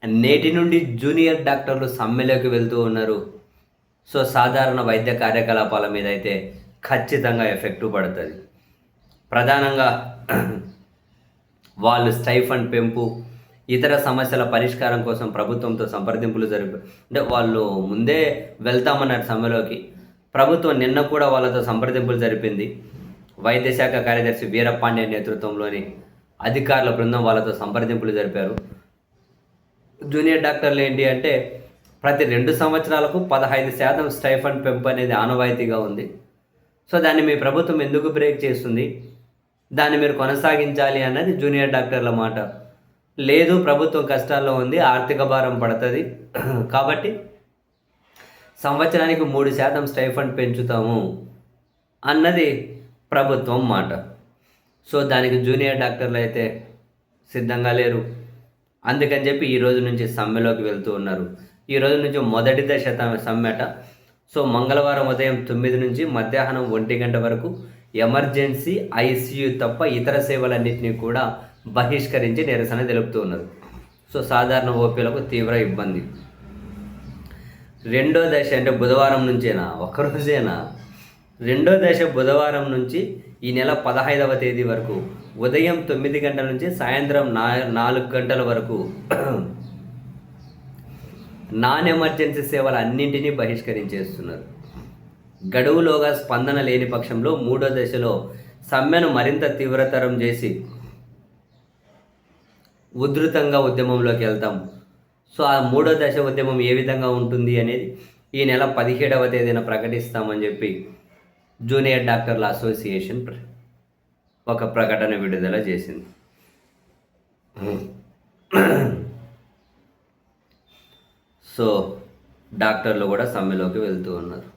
నేటి నుండి జూనియర్ డాక్టర్లు సమ్మెలోకి వెళ్తూ ఉన్నారు. సో, సాధారణ వైద్య కార్యకలాపాల మీద అయితే ఖచ్చితంగా ఎఫెక్టు పడతది. ప్రధానంగా వాళ్ళు స్టైఫండ్ పెంపు, ఇతర సమస్యల పరిష్కారం కోసం ప్రభుత్వంతో సంప్రదింపులు అంటే వాళ్ళు ముందే వెళ్తామన్నారు సమ్మెలోకి. ప్రభుత్వం నిన్న కూడా వాళ్ళతో సంప్రదింపులు జరిపింది. వైద్య శాఖ కార్యదర్శి వీరపాండ్య నేతృత్వంలోని అధికారుల బృందం వాళ్ళతో సంప్రదింపులు జరిపారు. జూనియర్ డాక్టర్లు ఏంటి అంటే ప్రతి 2 సంవత్సరాలకు 15% స్టైఫండ్ పెంపు అనేది ఆనవాయితీగా ఉంది. సో, దాన్ని మీ ప్రభుత్వం ఎందుకు బ్రేక్ చేస్తుంది? దాన్ని మీరు కొనసాగించాలి అన్నది జూనియర్ డాక్టర్ల మాట. లేదు, ప్రభుత్వం కష్టాల్లో ఉంది, ఆర్థిక భారం పడతది. కాబట్టి సంవత్సరానికి 3% స్టైఫండ్ పెంచుతాము అన్నది ప్రభుత్వం మాట. సో, దానికి జూనియర్ డాక్టర్లు అయితే సిద్ధంగా లేరు. అందుకని చెప్పి ఈ రోజు నుంచి సమ్మెలోకి వెళ్తూ ఉన్నారు. ఈ రోజు నుంచి మొదటి దశ సమ్మెట. సో, మంగళవారం ఉదయం 9 నుంచి మధ్యాహ్నం 1 గంట వరకు ఎమర్జెన్సీ, ఐసీయూ తప్ప ఇతర సేవలన్నింటినీ కూడా బహిష్కరించి నిరసన తెలుపుతూ ఉన్నారు. సో, సాధారణ ఓపీలకు తీవ్ర ఇబ్బంది. రెండో దశ అంటే బుధవారం నుంచేనా? ఒక్కరోజేనా? రెండో దశ బుధవారం నుంచి ఈ నెల 15వ తేదీ వరకు ఉదయం 9 గంటల నుంచి సాయంత్రం 4 గంటల వరకు నాన్ ఎమర్జెన్సీ సేవలు అన్నింటినీ బహిష్కరించేస్తున్నారు. గడువులోగా స్పందన లేని పక్షంలో మూడో దశలో సమ్మెను మరింత తీవ్రతరం చేసి ఉధృతంగా ఉద్యమంలోకి వెళ్తాం. సో, ఆ మూడో దశ ఉద్యమం ఏ విధంగా ఉంటుంది అనేది ఈ నెల 17వ తేదీన ప్రకటిస్తామని చెప్పి జూనియర్ డాక్టర్ల అసోసియేషన్ ఒక ప్రకటన విడుదల చేసింది. సో, డాక్టర్లు కూడా సమ్మెలోకి వెళ్తూ ఉన్నారు.